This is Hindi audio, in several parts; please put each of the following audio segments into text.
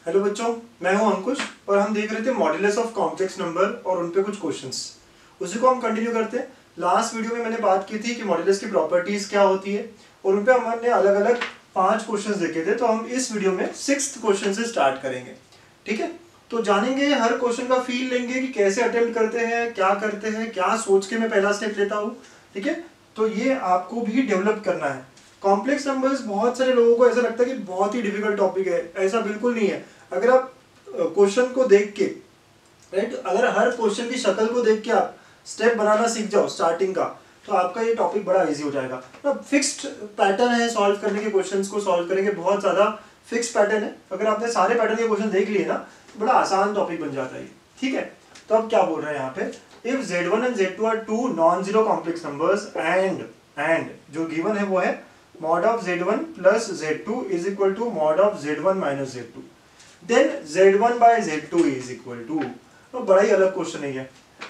हेलो बच्चों, मैं हूं अंकुश और हम देख रहे थे मॉड्यूलस ऑफ कॉम्प्लेक्स नंबर और उन पे कुछ क्वेश्चंस। उसी को हम कंटिन्यू करते हैं। लास्ट वीडियो में मैंने बात की थी कि मॉड्यूलस की प्रॉपर्टीज क्या होती है और उन पे हमने अलग अलग 5 क्वेश्चंस देखे थे। तो हम इस वीडियो में 6th क्वेश्चन से स्टार्ट करेंगे। ठीक है, तो जानेंगे, हर क्वेश्चन का फील लेंगे कि कैसे अटेम्प्ट करते हैं, क्या करते हैं, क्या सोच के मैं पहला स्टेप लेता हूँ। ठीक है, तो ये आपको भी डेवलप करना है। कॉम्प्लेक्स नंबर्स बहुत सारे लोगों को ऐसा लगता है कि बहुत ही डिफिकल्ट टॉपिक है। ऐसा बिल्कुल नहीं है। अगर आप क्वेश्चन को देख के, राइट, अगर हर क्वेश्चन की शक्ल को देख के आप स्टेप बनाना सीख जाओ स्टार्टिंग का, तो आपका ये टॉपिक बड़ा इजी हो जाएगा। अब फिक्स्ड पैटर्न है सॉल्व करने के, क्वेश्चंस को सॉल्व करेंगे, बहुत ज्यादा फिक्स पैटर्न है। अगर आपने सारे पैटर्न के क्वेश्चन देख लिए ना, तो बड़ा आसान टॉपिक बन जाता है। ठीक है, तो अब क्या बोल रहे हैं यहाँ पे, if Z1 and Z2 are two non zero complex numbers and जो गिवन है वो है mod of Z1 plus Z2 is equal to mod of Z1 minus Z2, then Z1 by Z2 is equal to, तो बड़ा ही अलग क्वेश्चन है ये।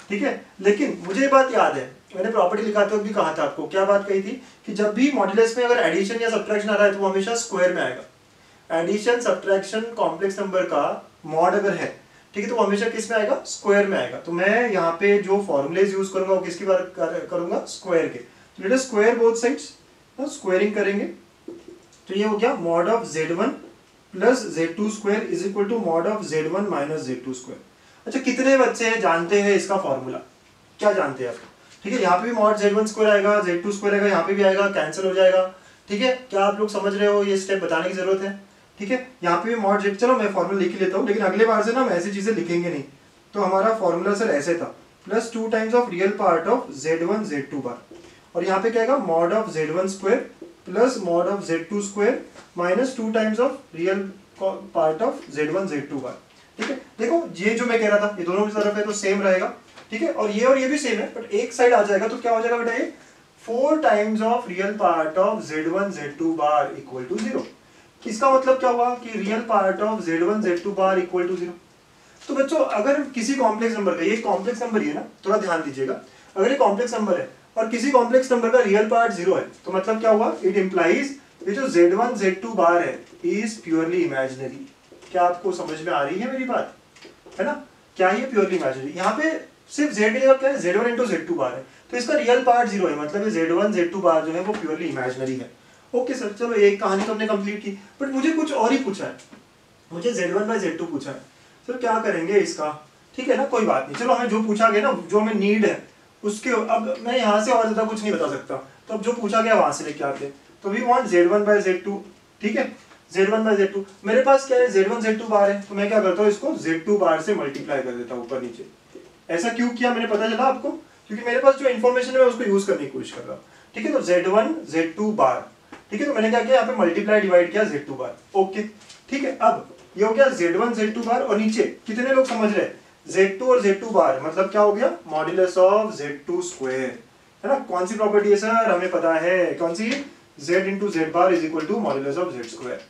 ठीक है, लेकिन मुझे ये बात याद है, मैंने प्रॉपर्टी लिखाते वक्त भी कहा था आपको, क्या बात कही थी कि जब भी मॉड्यूलस में अगर एडिशन या सब्ट्रैक्शन आ रहा है तो वो हमेशा स्क्वायर में आएगा। एडिशन सब्ट्रैक्शन कॉम्प्लेक्स नंबर का मॉड अगर है, ठीक है, तो वो हमेशा किस में आएगा, स्क्वायर में आएगा। तो मैं यहाँ पे जो फॉर्मुलेज यूज करूंगा वो किसकी बात करूंगा, स्क्वायर के। तो let us square both sides, squaring करेंगे तो ये हो गया mod of Z1 plus Z2 square is equal to mod of Z1 minus Z2 square. अच्छा, कितने बच्चे जानते हैं इसका फॉर्मूला, क्या जानते हैं आप? ठीक है, यहाँ पे भी mod Z1 स्क्वायर आएगा, Z2 स्क्वायर आएगा, यहाँ पे भी आएगा, कैंसिल हो जाएगा। ठीक है, क्या आप लोग समझ रहे हो? ये स्टेप बताने की जरूरत है। ठीक है, यहाँ पे भी mod Z, चलो मैं फॉर्मूला लिख लेता हूँ, लेकिन अगले बार से ना हम ऐसी चीजें लिखेंगे नहीं। तो हमारा फॉर्मूला सर ऐसे था, plus 2 times of real part of Z1 Z2 बार, और यहाँ पे क्या आएगा, mod of Z1 square plus mod of Z2 square minus 2 times of real part of Z1 Z2 बार। ठीक है, देखो ये जो मैं कह रहा था, ये दोनों की तरफ है तो सेम रहेगा। ठीक है, और ये भी सेम है, बट एक साइड आ जाएगा तो क्या हो जाएगा बेटा, ये 4 times of real part of Z1 Z2 bar equal to 0। इसका मतलब क्या हुआ कि real part of Z1 Z2 bar equal to 0। तो बच्चों, अगर किसी कॉम्प्लेक्स नंबर का, ये कॉम्प्लेक्स नंबर ही है ना, थोड़ा ध्यान दीजिएगा, अगर ये कॉम्प्लेक्स नंबर है और किसी कॉम्प्लेक्स नंबर का रियल पार्ट 0 है, तो मतलब क्या हुआ, इट इंप्लाइज ये जो Z1 Z2 बार है इज प्योरली इमेजिनरी। क्या आपको समझ में आ रही है मेरी बात, है ना? क्या ये प्योरली इमेजिनरी? यहाँ पे सिर्फ Z की जगह क्या है, Z1 इंटू Z2 बार है, तो इसका रियल पार्ट 0 है, मतलब ये Z1 Z2 बार जो है वो प्योरली इमेजिनरी है। ओके सर, चलो एक कहानी तो हमने कंप्लीट की, बट मुझे कुछ और ही पूछा है, मुझे Z1 बाय Z2 पूछा है। सर क्या करेंगे इसका? ठीक है ना, कोई बात नहीं, चलो हमें जो पूछा गया ना, जो हमें नीड है उसके, अब मैं यहाँ से और ज्यादा कुछ नहीं बता सकता, तो अब जो पूछा गया वहां से लेके आते। तो we want Z1 bye Z2। ठीक है, Z1 बाय Z2, मेरे पास क्या है, Z1 Z2 बार है, तो मैं क्या करता हूँ, इसको Z2 बार से मल्टीप्लाई कर देता हूँ ऊपर नीचे। ऐसा क्यों किया मैंने पता चला आपको, क्योंकि मेरे पास जो इन्फॉर्मेशन है मैं उसको यूज करने की कोशिश कर रहा हूँ। ठीक है, तो Z1 Z2 बार, ठीक है, तो मैंने क्या किया, यहाँ पे मल्टीप्लाई डिवाइड किया Z2 बार। ओके, ठीक है, अब ये हो गया Z1 Z2 बार, और नीचे कितने लोग समझ रहे हैं, Z2 और Z2 बार, मतलब क्या हो गया, मॉड्यूलस ऑफ Z2 स्क्वायर, है ना? कौन सी प्रॉपर्टी है सर, हमें पता है कौन सी, Z into Z bar is equal to modulus of Z square.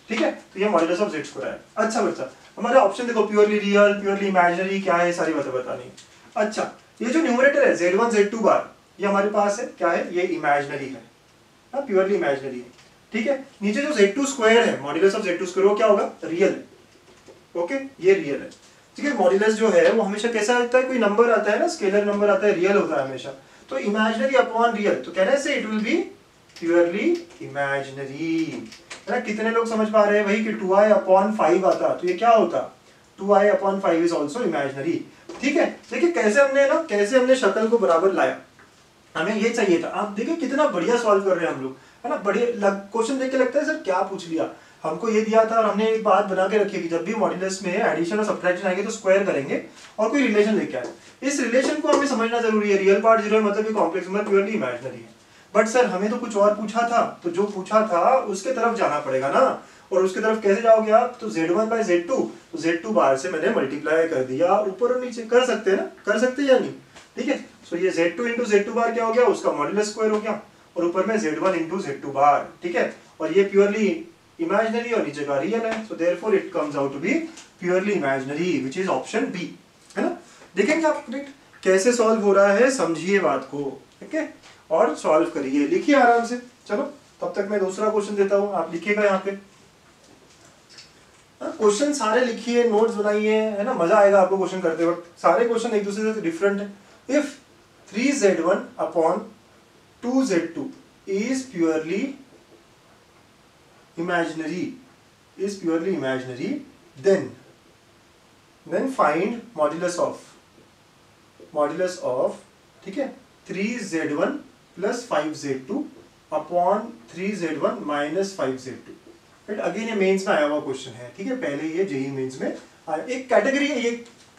ठीक है, तो ये मॉड्यूलस ऑफ Z स्क्वायर है। अच्छा बच्चा, हमारा ऑप्शन देखो, प्योरली रियल, प्योरली इमेजिनरी, क्या है सारी बातें बतानी। अच्छा, ये जो न्यूमरेटर है Z1 Z2 बार, ये हमारे पास है, क्या है, ये इमेजिनरी है, प्योरली इमेजिनरी है। ठीक है, नीचे जो Z2 स्क्वायर है, मॉड्यूलस ऑफ Z2 स्क्वायर, वो क्या होगा, रियल। ओके, ये रियल है। ठीक है, मॉड्यूलस जो है वो हमेशा कैसा होता है, कोई नंबर आता है ना, स्केलर नंबर आता है, रियल होता है हमेशा, तो इमेजिनरी अपॉन रियल, तो कहने से it will B purely imaginary, है ना? कितने लोग समझ पा रहे हैं भाई कि 2i अपॉन 5 आता, तो ये क्या होता, 2i upon 5 is also imaginary. ठीक है, देखिए कैसे हमने ना, कैसे हमने शक्ल को बराबर लाया, हमें ये चाहिए था। आप देखिए कितना बढ़िया सॉल्व कर रहे हैं हम लोग, है ना? बढ़िया क्वेश्चन देख के लगता है सर क्या पूछ लिया, हमको ये दिया था और हमने एक बात बना के रखी कि जब भी मॉड्यूलस में एडिशन और सब्ट्रैक्शन आएंगे तो स्क्वायर करेंगे और कोई रिलेशन लेके आए। इस रिलेशन को हमें समझना जरूरी है, रियल पार्ट 0 है मतलब ये कॉम्प्लेक्स नंबर प्योरली इमेजिनरी है। बट सर हमें तो कुछ और पूछा था, तो जो पूछा था उसके तरफ जाना पड़ेगा ना, और उसके तरफ कैसे जाओगे आप, तो Z1 बाय Z2, तो Z2 बार से मैंने मल्टीप्लाई कर दिया, ऊपर और नीचे कर सकते हैं ना, कर सकते हैं या नहीं? ठीक है, सो ये Z2 इंटू Z2 बार क्या हो गया, उसका मॉड्यूलस स्क्वायर हो गया, और ऊपर में Z1 इंटू Z2 बार। ठीक है, और ये प्योरली इमेजिनरी और नीचे का रियल है, so therefore it comes out to be purely imaginary, which is option B, है ना? देखेंगे आप कैसे सॉल्व हो रहा है, समझिए बात को, ठीक है, और सॉल्व करिए, लिखिए आराम से। चलो तब तक मैं दूसरा क्वेश्चन देता हूं, आप लिखिएगा यहाँ पे। क्वेश्चन सारे लिखिए, नोट्स बनाइए, है ना, मजा आएगा आपको क्वेश्चन करते वक्त। सारे क्वेश्चन एक दूसरे से डिफरेंट है। If 3z1 upon 2z2 is purely imaginary, then find modulus of, ठीक है, 3z1 plus 5z2 upon 3z1 minus 5z2। Right, again ये मेंस में आया हुआ क्वेश्चन है, ठीक है, पहले ये जेईई मेंस में आया। एक कैटेगरी है, ये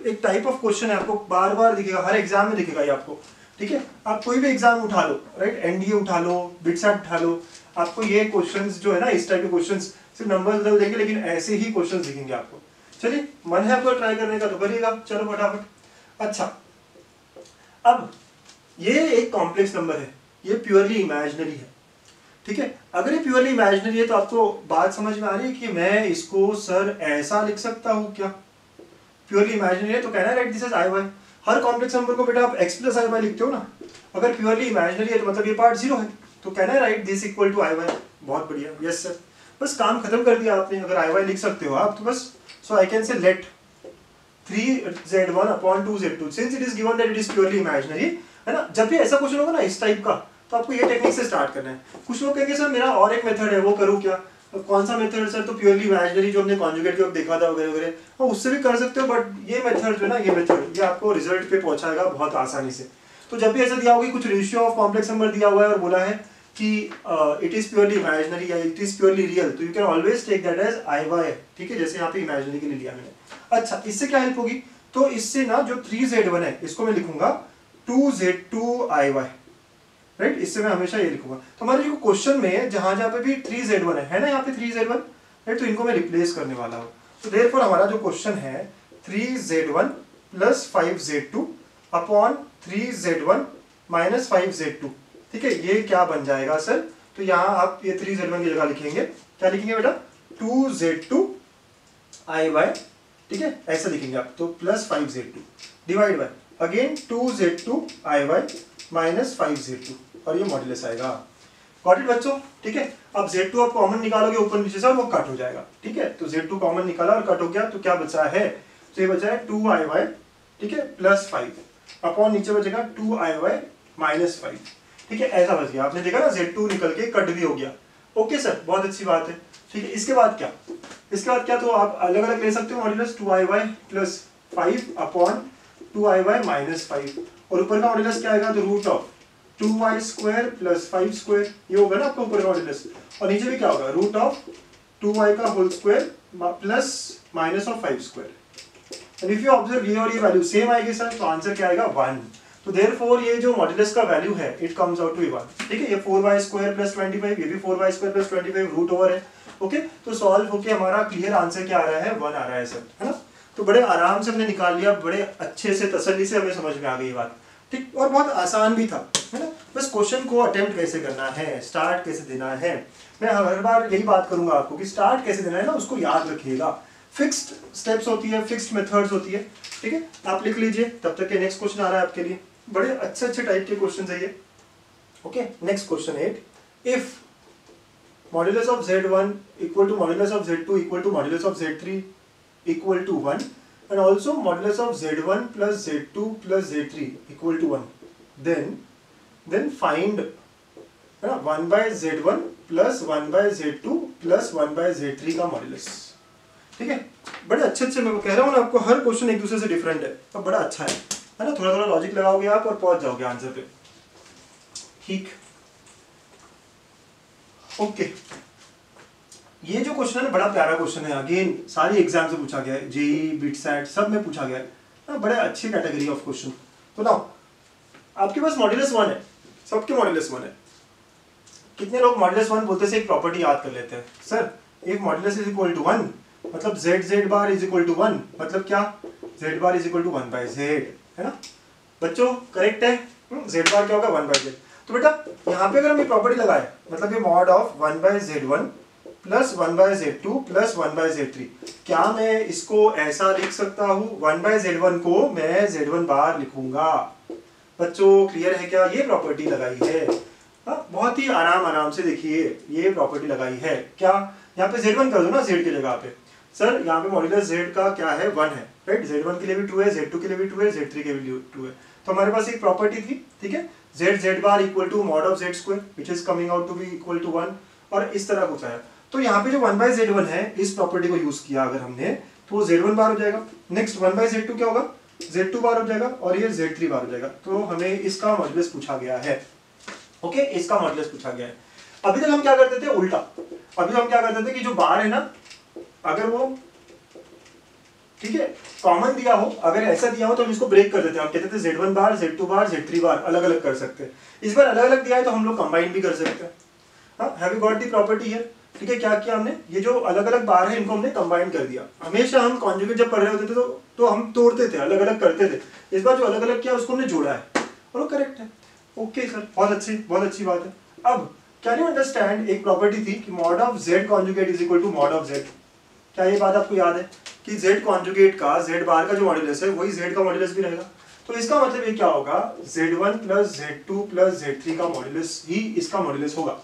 एक टाइप ऑफ क्वेश्चन है, आपको बार बार दिखेगा, हर एग्जाम में दिखेगा ये आपको, ठीक है। आप कोई भी एग्जाम उठा लो, राइट, एनडीए उठा लो, बिटसैट उठा लो, आपको ये क्वेश्चंस जो है ना, इस टाइप के क्वेश्चंस सिर्फ नंबर्स बदल देंगे, लेकिन ऐसे ही क्वेश्चंस दिखेंगे आपको। चलिए, मन है आपको ट्राई करने का तो करिएगा, चलो फटाफट। अच्छा, अब ये एक कॉम्प्लेक्स नंबर है, ये प्योरली इमेजिनरी है, ठीक है। अगर ये प्योरली इमेजिनरी है तो आपको बात समझ में आ रही है कि मैं इसको सर ऐसा लिख सकता हूँ क्या? प्योरली इमेजिनरी है तो कहना है write this is i y. हर कॉम्प्लेक्स नंबर को बेटा आप एक्स प्लस आई वाई लिखते हो ना। अगर प्योरली इमेजिनरी है तो मतलब ये पार्ट जीरो है, तो कहना है write this equal to i y. बहुत बढ़िया, यस सर, बस काम खत्म कर दिया आपने। अगर आई वाई लिख सकते हो आप तो बस, so I can say let 3z1 upon 2z2 since it is given that it is purely imaginary, है ना। जब भी ऐसा क्वेश्चन होगा ना इस टाइप का, तो आपको ये टेक्निक से स्टार्ट करना है। कुछ लोग कहेंगे सर मेरा और एक मेथड है, वो करूँ क्या? तो कौन सा मेथड सर? तो प्योरली इमेजिनरी जो हमने कॉन्जुगेट के वक्त देखा था वगैरह वगैरह, हाँ उससे भी कर सकते हो, बट ये मेथड जो है ना, ये मेथड ये आपको रिजल्ट पे पहुंचाएगा बहुत आसानी से। तो जब भी ऐसा दिया होगा, कुछ रेशियो ऑफ कॉम्प्लेक्स नंबर दिया हुआ है और बोला है कि इट इज प्योरली इमेजिनरी या इट इज प्योरली रियल, तो you can always take that as i y, ठीक है, जैसे यहाँ पे इमेजिनरी के लिए लिया मैंने। अच्छा, इससे क्या हेल्प होगी? तो इससे ना जो 3z1 है इसको मैं लिखूंगा 2z2 आई वाई, राइट, इससे मैं हमेशा ये लिखूंगा। तो हमारे जो क्वेश्चन में जहां जहां पे भी 3z1 है ना, यहाँ पे 3z1, राइट, तो इनको मैं रिप्लेस करने वाला हूँ। तो देयरफॉर हमारा जो क्वेश्चन है 3z1 plus 5z2 upon 3z1 minus 5z2, ठीक है, ये क्या बन जाएगा सर? तो यहाँ आप ये 3z1 की जगह लिखेंगे, क्या लिखेंगे बेटा? 2z2 आई वाई, ठीक है, ऐसा लिखेंगे आप। तो plus 5z2 divide by again 2z2 i y minus 5z2, और ये मॉड्यूलस आएगा। गॉट इट बच्चों, ठीक है। अब z2 आप कॉमन निकालोगे ऊपर नीचे से, वो कट हो जाएगा, ठीक है। तो z2 कॉमन निकाला और कट हो गया, तो क्या बचा है? तो ये बचा है 2 आई वाई, ठीक है, प्लस 5 अपॉन नीचे बचेगा 2 आई वाई माइनस 5, ठीक है, ऐसा बच गया। आपने देखा ना, z2 निकल के कट भी हो गया। ओके सर, बहुत अच्छी बात है, ठीक है। इसके बाद क्या? इसके बाद क्या? तो आप अलग अलग ले सकते हो modulus 2 i y plus 5 upon 2 i y minus 5, और ऊपर का मॉड्यूलस क्या आएगा? तो root of 2y square plus 5 square, ये होगा ना आपका ऊपर का मॉड्यूलस। और नीचे भी क्या होगा? रूट ऑफ 2y का whole square plus minus of 5 square. And if you observe ये और ये वैल्यू सेम आएगी सर, तो आंसर क्या आएगा? 1। तो देयरफॉर ये जो मॉड्यूलस का वैल्यू है इट कम्स आउट टू 1, ठीक है। ये 4y स्क्वायर प्लस 25, ये भी 4y square plus 25 root over है। ओके, तो सॉल्व होके हमारा क्लियर आंसर क्या आ रहा है? 1 आ रहा है सर, है ना। तो बड़े आराम से हमने निकाल लिया, बड़े अच्छे से तसल्ली से हमें समझ में आ गई बात, ठीक, और बहुत आसान भी था, है ना। बस क्वेश्चन को अटेम्प्ट कैसे करना है, स्टार्ट कैसे देना है, मैं हर बार यही बात करूंगा आपको कि स्टार्ट कैसे देना है ना, उसको याद रखिएगा। फिक्स्ड स्टेप्स होती है, फिक्स्ड मेथड्स होती है, ठीक है। आप लिख लीजिए, तब तक के नेक्स्ट क्वेश्चन आ रहा है आपके लिए। बड़े अच्छे अच्छे टाइप के क्वेश्चन है ये। Okay, next question 8, if modulus of z1 equal to modulus of z2 equal to modulus of z3 equal to 1 and also modulus of z1 plus z2 plus z3 equal to 1, then find 1 by z1 plus 1 by z2 plus 1 by z3 का मॉड्यूलस, ठीक है। बड़े अच्छे अच्छे, मैं कह रहा हूँ ना आपको, हर क्वेश्चन एक दूसरे से डिफरेंट है, अब बड़ा अच्छा है ना। थोड़ा थोड़ा लॉजिक लगाओगे आप और पहुंच जाओगे आंसर पे, ठीक। ओके, ये जो क्वेश्चन है ना, बड़ा प्यारा क्वेश्चन है, अगेन सारी एग्जाम से पूछा गया है, जेईई, बिटसैट सब में पूछा गया है, बड़े अच्छी कैटेगरी ऑफ क्वेश्चन। तो नाउ आपके पास मॉड्यूलस 1 है, सबके मॉड्यूलस 1 है। कितने लोग मॉड्यूलस 1 बोलते से एक प्रॉपर्टी याद कर लेते हैं? Sir if modulus is equal to 1 मतलब z bar is equal to 1, मतलब क्या? z bar is equal to 1 by z, है ना बच्चों, करेक्ट है। z बार क्या होगा? 1 बाय z। तो बेटा यहाँ पे अगर हम ये प्रॉपर्टी लगाए, मतलब ये mod of 1 by z1 plus 1 by z2 plus 1 by z3, क्या मैं इसको ऐसा लिख सकता हूँ? 1 बाय z1 को मैं z1 बार लिखूंगा। बच्चों क्लियर है क्या? ये प्रॉपर्टी लगाई है, बहुत ही आराम से देखिए, ये प्रॉपर्टी लगाई है। क्या? यहाँ पे z1 कर दो ना z की जगह पे, सर यहाँ पे मॉड्यूलस z का क्या है 1 है, राइट। z1 के लिए भी ट्रू है, z2 के लिए भी ट्रू है, z3 के लिए भी ट्रू है। तो हमारे पास एक प्रॉपर्टी थी, ठीक है, z bar equal to mod of z square which is coming out to be equal to 1, और इस तरह कुछ आया। तो यहाँ पे जो 1/z1 है इस प्रॉपर्टी को यूज किया अगर हमने तो वो z1 बार हो जाएगा। नेक्स्ट 1/z2 क्या होगा, z2 बार हो जाएगा, और ये z3 बार हो जाएगा। तो हमें इसका मॉड्यूलस पूछा गया है, ओके, इसका मॉड्यूलस पूछा गया है। अभी तक हम क्या करते थे, उल्टा। अभी तो हम क्या करते थे कि जो बार है ना, अगर वो ठीक है कॉमन दिया हो, अगर ऐसा दिया हो तो हम इसको ब्रेक कर देते हैं। हम कहते थे z1 बार, z2 बार, z3 बार अलग अलग कर सकते हैं। इस बार अलग अलग दिया है तो हम लोग कंबाइन भी कर सकते हैं। हाँ, have you got the property है, ठीक है। क्या किया हमने, ये जो अलग अलग बार है इनको हमने कंबाइन कर दिया। हमेशा हम कॉन्जुगेट जब पढ़ रहे होते थे तो हम तोड़ते थे, अलग अलग करते थे। इस बार जो अलग अलग किया उसको हमने जोड़ा है और वो करेक्ट है। ओके सर, बहुत अच्छी बात है। अब कैन यू अंडरस्टैंड, एक प्रॉपर्टी थी कि mod of z conjugate is equal to mod of z। क्या ये बात आपको याद है कि z कॉन्जुगेट का, z बार का जो मॉड्यूलस है वही z का मॉड्यूलस भी रहेगा। तो इसका मतलब ये क्या होगा, z1 plus z2 plus z3 का मॉड्यूलस ही इसका मॉड्यूलस होगा।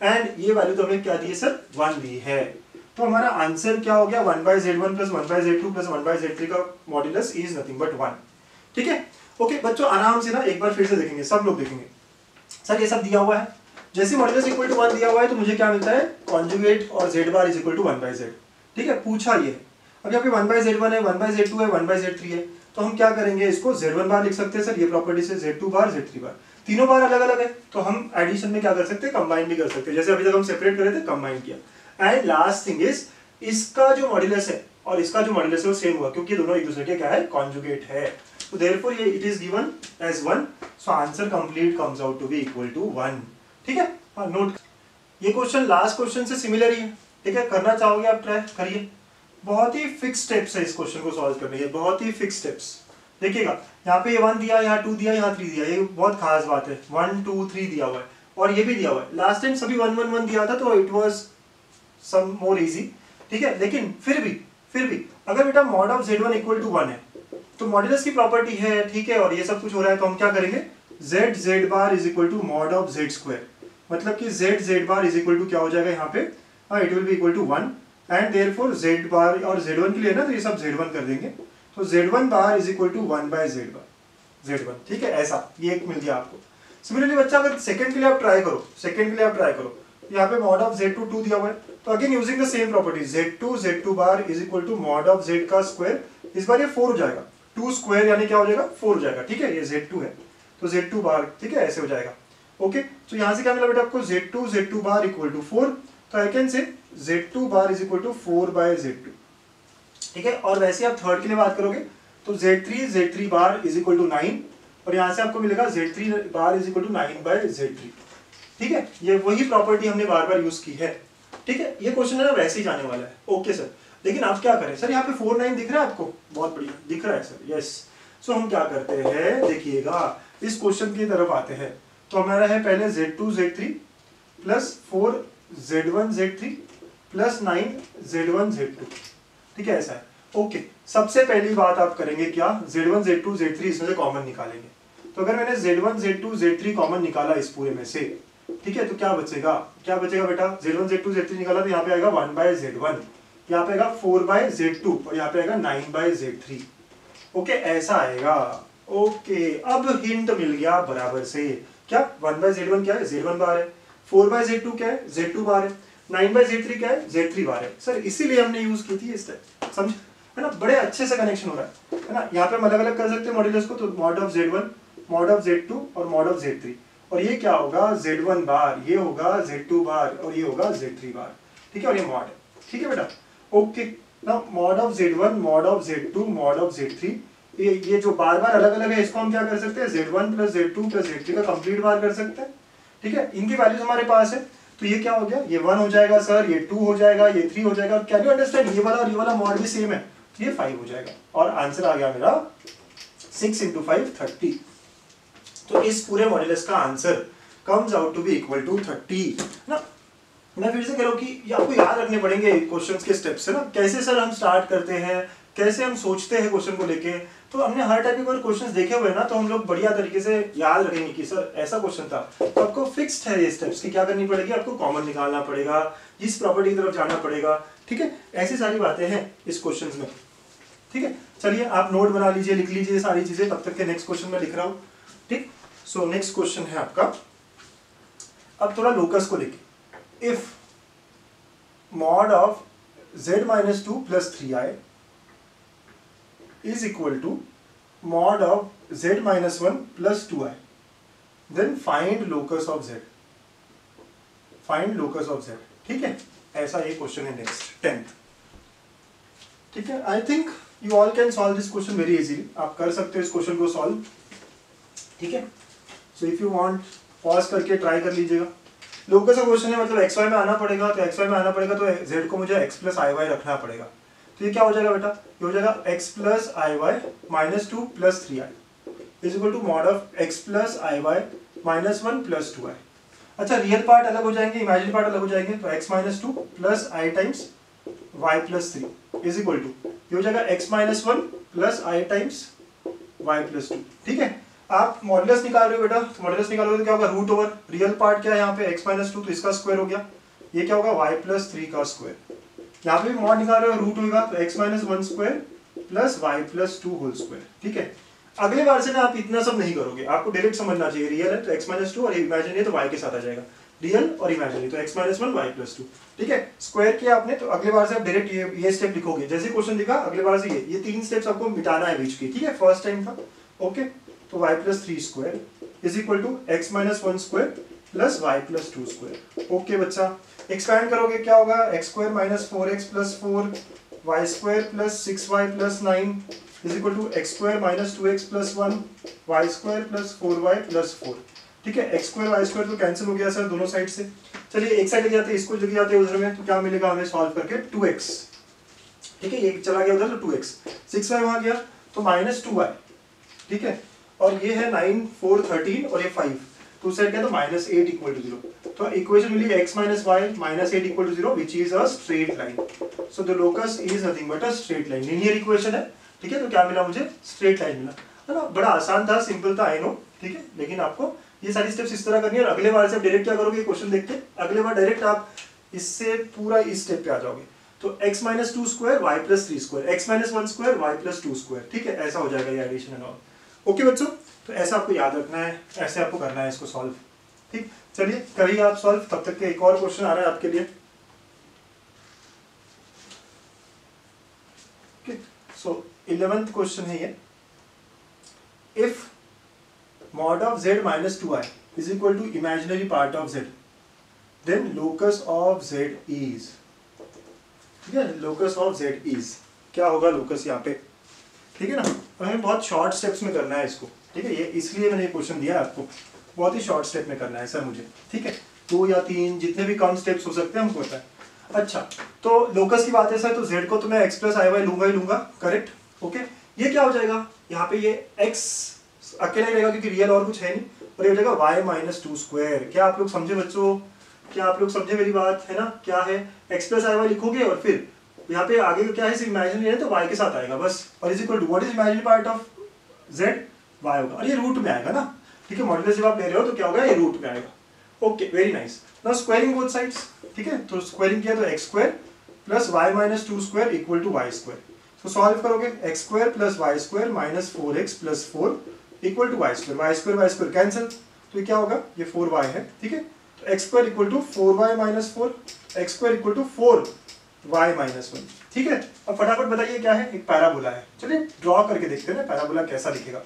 एंड ये वैल्यू तो हमें क्या दी है सर, 1 दी है। तो हमारा आंसर क्या हो गया, 1/z1 plus 1/z2 plus 1/z3 का मॉड्यूलस इज नथिंग बट 1, ठीक है। ओके बच्चों, आराम से ना एक बार फिर से देखेंगे, सब लोग देखेंगे। सर ये सब दिया हुआ है, जैसे मॉड्यूलस इक्वल टू 1 दिया हुआ है तो मुझे क्या मिलता है, कॉन्जुगेट और z bar is equal to 1/z, ठीक है। पूछा ये, अब यहाँ पे 1/z1 है, 1/z2 है, 1/z3 है, तो हम क्या करेंगे, इसको z1 बार लिख सकते हैं सर, ये प्रॉपर्टी से, z2 बार, z3 बार, तीनों बार अलग अलग है तो हम एडिशन में क्या कर सकते हैं, कंबाइन भी कर सकते हैं। जैसे अभी तक हम सेपरेट कर रहे थे, कंबाइन किया। एंड लास्ट थिंग इज, इसका जो मॉड्यूलस है और इसका जो मॉड्यूलस है वो सेम हुआ, क्योंकि दोनों एक दूसरे के क्या है, कॉन्जुगेट है। तो देयरफॉर ये it is given as 1, so answer complete comes out to be equal to 1, ठीक है। हाँ, नोट, ये क्वेश्चन लास्ट क्वेश्चन से सिमिलर ही है, ठीक है। करना चाहोगे आप ट्राई करिए, बहुत ही फिक्स स्टेप्स है इस क्वेश्चन को सॉल्व करने के, बहुत ही फिक्स स्टेप्स। देखिएगा यहाँ पे 1 दिया, यहाँ 2 दिया, यहाँ 3 दिया, ये बहुत खास बात है, 1 2 3 दिया हुआ है, और ये भी दिया हुआ है। लास्ट टाइम सभी 1 1 1 दिया था तो it was some more easy, ठीक है। लेकिन फिर भी अगर बेटा mod of z1 equal to 1 है तो मॉड्यूलस की प्रॉपर्टी है, ठीक है, और ये सब कुछ हो रहा है तो हम क्या करेंगे, z bar is equal to mod of z square, मतलब कि z bar is equal to क्या हो जाएगा यहाँ पे, it will be equal to 1, and therefore z bar, और z1 के लिए ना तो ये सब z1 कर देंगे, तो z1 bar is equal to 1/z bar, z1, ठीक है। ऐसा ये एक मिल गया आपको। सिमिलरली बच्चा अगर सेकंड के लिए आप ट्राई करो, यहाँ पे मॉड ऑफ z2 2 दिया हुआ है, तो again using the same property, z2 bar is equal to mod of z का स्क्वायर, इस बार ये 4 हो जाएगा, 2 स्क्वायर यानी क्या हो जाएगा, 4 हो जाएगा, ठीक है। ये z2 है तो z2 बार, ठीक है, ऐसे हो जाएगा। ओके, तो यहाँ से क्या मिला बेटा आपको, z2 बार इक्वल टू 4, तो आई कैन से z2 bar is equal to 4/z2, ठीक है। और वैसे आप थर्ड के लिए बात करोगे तो z3 bar is equal to 9, और यहाँ से आपको मिलेगा z3 bar is equal to 9/z3, ठीक है। ये वही प्रॉपर्टी हमने बार बार यूज की है, ठीक है। ये क्वेश्चन है ना वैसे ही जाने वाला है, ओके सर। लेकिन आप क्या करें सर, यहाँ पे 4 9 दिख रहा है आपको, बहुत बढ़िया दिख रहा है सर, यस। सो हम क्या करते हैं, देखिएगा इस क्वेश्चन की तरफ आते हैं। तो हमारा है पहले z2 z3 plus 4 z1 z3 plus 9 z1 z2, ठीक है, ऐसा है। ओके, सबसे पहली बात आप करेंगे क्या, z1 z2 z3 इसमें से कॉमन निकालेंगे। तो अगर मैंने z1 z2 z3 कॉमन निकाला इस पूरे में से, ठीक है, तो क्या बचेगा बेटा, z1 z2 z3 निकाला तो यहाँ पे आएगा 1/z1, यहाँ पे आएगा 4/z2 और यहाँ पे आएगा 9/z3, ओके, ऐसा आएगा। ओके, अब हिंट मिल गया बराबर से, क्या 1/z1 क्या है, z1 बार है, 4/z2 क्या है, z2 बार है, 9/z3 क्या है, z3 बार है सर, इसीलिए हमने यूज की थी इस टाइप, समझ है ना, बड़े अच्छे से कनेक्शन हो रहा है ना। यहाँ पे हम अलग अलग कर सकते हैं मॉड्यूलस को, तो mod of z1, mod of z2 और मॉड ऑफ z3, और ये क्या होगा, z1 बार, ये होगा z2 बार और ये होगा z3 बार, ठीक है, और ये मॉड है, ठीक है बेटा। ओके, ना mod of z1, mod of z2, mod of z3, ये जो बार बार अलग अलग है इसको हम क्या कर सकते हैं, z1 plus z2 plus z3 का कंप्लीट बार कर सकते हैं, ठीक है। इनकी वैल्यूज हमारे पास है, तो ये क्या हो गया, ये 1 हो जाएगा सर, ये 2 हो जाएगा, ये 3 हो जाएगा, और कैन यू अंडरस्टैंड, ये वाला और ये वाला मॉड भी सेम है, ये 5 हो जाएगा, और आंसर आ गया मेरा 6 × 5 30। तो इस पूरे मॉड्यूलस का answer comes out to be equal to 30 ना। मैं फिर से कह रहा हूँ कि आपको याद रखने पड़ेंगे क्वेश्चंस के स्टेप्स है ना, कैसे सर हम स्टार्ट करते हैं, कैसे हम सोचते हैं क्वेश्चन को लेके। तो हमने हर टाइप के क्वेश्चंस देखे हुए हैं ना, तो हम लोग बढ़िया तरीके से याद रखेंगे कि सर ऐसा क्वेश्चन था। तो आपको फिक्स्ड है ये स्टेप्स की क्या करनी पड़ेगी, आपको कॉमन निकालना पड़ेगा, इस प्रॉपर्टी की तरफ जाना पड़ेगा, ठीक है। ऐसी सारी बातें हैं इस क्वेश्चन में, ठीक है। चलिए आप नोट बना लीजिए, लिख लीजिए सारी चीजें, तब तक के नेक्स्ट क्वेश्चन में लिख रहा हूँ, ठीक। सो नेक्स्ट क्वेश्चन है आपका अब थोड़ा लोकस को लेके। If mod of z-2 + 3i is equal to mod of z-1 + 2i, then find locus of z, find locus of z, ठीक है। ऐसा ये क्वेश्चन है नेक्स्ट 10th, ठीक है। I think you all can solve this question very easily, आप कर सकते हो इस क्वेश्चन को सॉल्व, ठीक है। So if you want pause करके ट्राई कर लीजिएगा। लोकस का क्वेश्चन है, मतलब एक्स वाई में आना पड़ेगा, तो एक्स वाई में आना पड़ेगा तो z को मुझे x + i y रखना पड़ेगा। तो ये क्या हो जाएगा बेटा, ये हो जाएगा x + i y - 2 + 3i is equal to mod of x + i y - 1 + 2i। अच्छा, रियल पार्ट अलग हो जाएंगे, इमेजिनरी पार्ट अलग हो जाएंगे, तो x - 2 + i times y + 3 is equal to ये हो जाएगा x - 1 + i टाइम्स y + 2, ठीक है। आप मॉडुलस निकाल रहे हो बेटा, तो मॉडुलस निकालोगे तो क्या होगा, रूट ओवर रियल पार्ट क्या है यहाँ पे x - 2, तो इसका स्क्वायर हो गया, ये क्या होगा y + 3 का स्क्वायर। यहाँ पे भी मॉड निकाल रहे हो, रूट होगा तो x - 1 square + y + 2 whole square, ठीक है। अगले बार से ना आप इतना सब नहीं करोगे, आपको डायरेक्ट समझना चाहिए, रियल है तो x - 2 और इमेजिनरी है तो y के साथ आ जाएगा, रियल और इमेजिनरी तो x - 1 y + 2, ठीक है। स्क्वायर किया आपने तो अगले बार से आप डायरेक्ट ये स्टेप लिखोगे, जैसे क्वेश्चन दिखा अगले बार से ये 3 स्टेप्स आपको मिटाना है बीच की, ठीक है, फर्स्ट टाइम था, ओके। तो y + 3 square is equal to x - 1 square + y + 2 square, okay बच्चा। एक्सपैंड करोगे क्या होगा, x² - 4x + 4 y² + 6y + 9 is equal to x² - 2x + 1 y² + 4y + 4, ठीक है। x² y² तो कैंसिल हो गया सर दोनों साइड से। चलिए एक साइड लेके जाते हैं, इसको लेके जाते हैं उधर में, तो क्या मिलेगा हमें सॉल्व करके 2x, ठीक है। ये चला गया उधर तो 2x, 6y वहां गया तो -2y, ठीक है। और ये है 9 4 13 और ये 5, तो उस साइड क्या तो -8 = 0। तो इक्वेशन मिली x - y -8 = 0 which is a straight line. So the locus is nothing but a straight line, linear equation है, ठीक है। तो क्या मिला मुझे, स्ट्रेट लाइन मिला, है ना। बड़ा आसान था, सिंपल था, आई नो, ठीक है। लेकिन आपको ये सारी स्टेप्स इस तरह करनी है, और अगले बार से आप डायरेक्ट क्या करोगे, क्वेश्चन देख के अगले बार डायरेक्ट आप इससे पूरा इस स्टेप पे आ जाओगे। तो x - 2 square y + 3 square, x - 1 square y + 2 square, ठीक है। ऐसा हो जाएगा ये एडिशन एंड ऑल, ओके बच्चों। तो ऐसा आपको याद रखना है, ऐसे आपको करना है इसको सॉल्व, ठीक। चलिए करिए आप सॉल्व, तब तक के एक और क्वेश्चन आ रहा है आपके लिए, सो 11th क्वेश्चन है ये। If mod of z - 2i is equal to imaginary part of z, then locus of z is, ठीक है, locus of z is क्या होगा locus यहाँ पे, ठीक है ना। हमें बहुत शॉर्ट स्टेप्स में करना है इसको, ठीक है। ये इसलिए मैंने क्वेश्चन दिया है आपको, बहुत ही शॉर्ट स्टेप में करना है सर मुझे, ठीक है। 2 या 3 जितने भी कम स्टेप्स हो सकते हैं हमको पता है। अच्छा, तो लोकस की बात है सर, तो z को तो मैं x + i y लूंगा ही लूंगा, करेक्ट, ओके। ये क्या हो जाएगा, यहाँ पे ये x अकेला ही रहेगा क्योंकि रियल और कुछ है नहीं, और ये हो जाएगा y - 2 स्क्वायर। क्या आप लोग समझे बच्चों, क्या आप लोग समझे मेरी बात, है ना। क्या है, x + i y लिखोगे और फिर यहाँ पे आगे क्या है, सिर्फ इमेजिनरी है तो y के साथ आएगा बस, और is equal to what is imaginary part of z, y होगा, और ये रूट में आएगा ना, ठीक है। मॉड्यूलस जब आप ले रहे हो तो क्या होगा, ये रूट में आएगा, okay, very nice. Now squaring both sides, ठीक है। तो स्क्वायरिंग किया तो x² + y - 2 स्क्वायर = y²। तो सॉल्व करोगे x² + y² - 4x + 4 = y², y² cancel, तो ये क्या होगा, ये 4y है, ठीक है। तो x² = 4y - 4, x² = 4y - 1, ठीक है। अब फटाफट बताइए क्या है, एक पैराबोला है, चलिए ड्रॉ करके देखते हैं ना पैराबोला कैसा दिखेगा।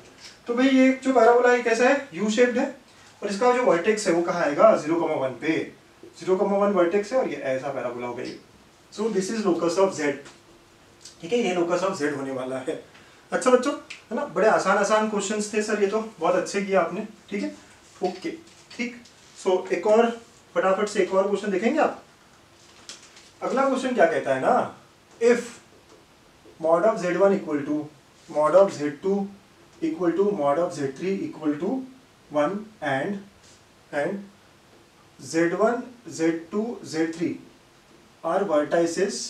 तो भाई ये जो पैराबोला है कैसा है, यू शेप्ड है, और इसका जो वर्टेक्स है वो कहाँ आएगा, 0,1 पे, 0,1 वर्टेक्स है, और ये ऐसा पैराबोला होगा ये। So this is locus of z, ठीक है, ये लोकस ऑफ z होने वाला है। अच्छा बच्चों, है ना, बड़े आसान आसान क्वेश्चंस थे सर, ये तो बहुत अच्छे किया आपने, ठीक है, ओके, ठीक। सो एक और फटाफट से एक और क्वेश्चन देखेंगे आप। अगला क्वेश्चन क्या कहता है ना, if mod of z1 equal to mod of z2 equal to mod of z3 equal to 1 and z1 z2 z3 are vertices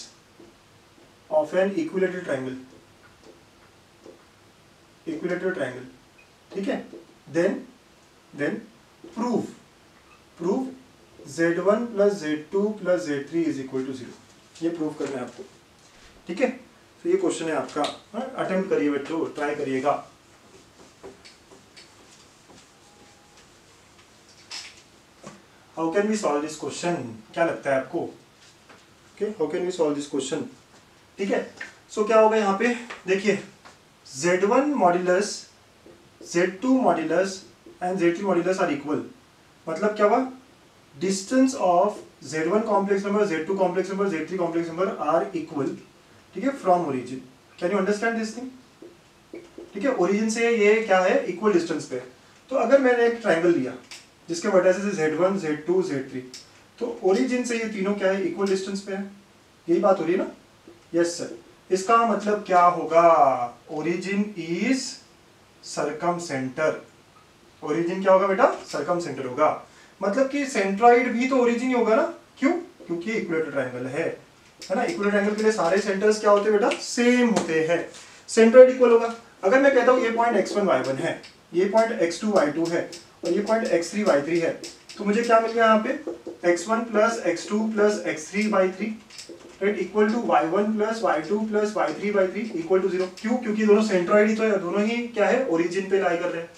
of an equilateral triangle, equilateral triangle, ठीक है। Then prove Z1 plus Z2 plus Z3 is equal to 0, ये प्रूव करना है आपको, ठीक है। तो ये क्वेश्चन है आपका, अटेम्प्ट करिए बच्चों, ट्राई करिएगा। How can we solve this question, क्या लगता है आपको? Okay, how can we solve this question, ठीक है। सो क्या होगा यहाँ पे, देखिए Z1 modulus Z2 modulus and Z3 modulus are equal, मतलब क्या हुआ, distance of Z1 complex number, Z2 complex number, Z3 complex number are equal, ठीक है, from origin. Can you understand this thing, ठीक है। ओरिजिन से ये क्या है, इक्वल डिस्टेंस पे। तो अगर मैंने एक ट्राइंगल लिया जिसके वर्टिसेस है Z1 Z2 Z3, तो ओरिजिन से ये तीनों क्या है, इक्वल डिस्टेंस पे है, यही बात हो रही है ना? Yes sir. इसका मतलब क्या होगा, ओरिजिन इज सर्कमसेंटर। ओरिजिन क्या होगा बेटा, सर्कमसेंटर होगा, मतलब कि सेंट्रॉइड भी तो ओरिजिन ही होगा ना, क्यों? क्योंकि इक्विलेटरल ट्रायंगल है ना। इक्विलेटरल ट्रायंगल के लिए सारे सेंटर्स क्या होते हैं बेटा, सेम होते हैं, सेंट्रॉइड इक्वल होगा। अगर मैं कहता हूं ये पॉइंट x1 y1 है, ये पॉइंट x2 y2 है और ये पॉइंट x3 y3 है, तो मुझे क्या मिल गया यहाँ पे, x1 plus x2 plus x3 y3, right, equal to y1 plus y2 plus y3 y3 equal to 0। क्यों? क्योंकि दोनों सेंट्रॉइड ही तो है, दोनों ही क्या है, ओरिजिन पे लाई कर रहे हैं।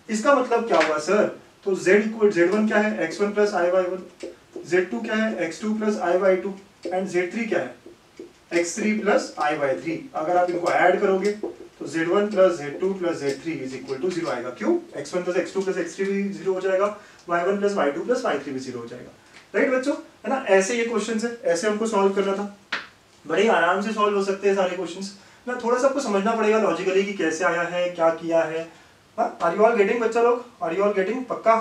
इसका मतलब क्या हुआ सर, तो Z1 क्या है, x1 plus i y1, Z2 क्या है, x2 plus i y2 and Z3 क्या है, x3 प्लस i y3। अगर आप इनको ऐड करोगे तो Z1 plus Z2 plus Z3 is equal to 0 आएगा। क्यों? x1 plus x2 plus x3 भी 0 हो जाएगा, y1 plus y2 plus y3 भी 0 हो जाएगा, राइट बच्चों, है ना। ऐसे ये क्वेश्चन है, ऐसे हमको सॉल्व करना था, बड़े आराम से सॉल्व हो सकते हैं सारे क्वेश्चंस ना। थोड़ा सा आपको समझना पड़ेगा लॉजिकली कि कैसे आया है, क्या किया है। आर यू ऑल गेटिंग बच्चा लोग, आर यू ऑल गेटिंग? पक्का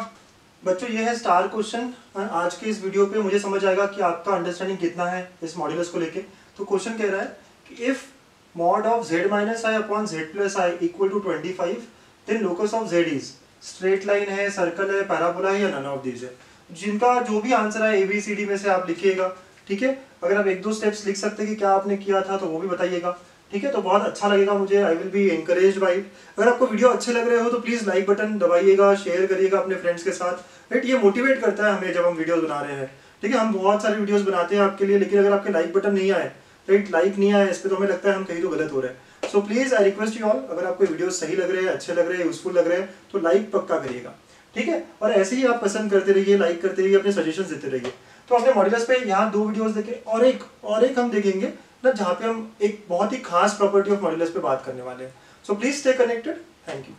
बच्चों, ये है स्टार क्वेश्चन आज के इस वीडियो पे। मुझे समझ आएगा कि आपका अंडरस्टैंडिंग कितना है इस मॉड्यूलस को लेके। तो क्वेश्चन कह रहा है कि if mod of z minus i upon z plus i equal to 25, then locus of z is straight line है, सर्कल है, पैराबोला है या नन ऑफ दीज है। जिनका जो भी आंसर है ABCD में से आप लिखिएगा, ठीक है। अगर आप एक दो स्टेप्स लिख सकते हैं कि क्या आपने किया था तो वो भी बताइएगा, ठीक है। तो बहुत अच्छा लगेगा मुझे, I will be encouraged by it. अगर आपको वीडियो अच्छे लग रहे हो तो प्लीज लाइक बटन दबाइएगा, शेयर करिएगा अपने फ्रेंड्स के साथ, राइट। ये मोटिवेट करता है हमें जब हम वीडियोस बना रहे हैं, ठीक है। हम बहुत सारी वीडियोस बनाते हैं आपके लिए, लेकिन अगर आपके लाइक बटन नहीं आए, राइट, लाइक नहीं आया इस पे, तो हमें लगता है हम कहीं तो गलत हो रहे हैं। So please I request you all, अगर आपको वीडियो सही लग रहे हैं, अच्छे लग रहे हैं, यूजफुल लग रहे हैं, तो लाइक पक्का करिएगा, ठीक है। और ऐसे ही आप पसंद करते रहिए, लाइक करते रहिए, अपने सजेशंस देते रहिए। तो अपने मॉड्यूलस पे यहाँ 2 वीडियोस देखे और एक हम देखेंगे ना, जहाँ पे हम एक बहुत ही खास प्रॉपर्टी ऑफ मॉड्यूलस पे बात करने वाले हैं। So please stay connected, thank you.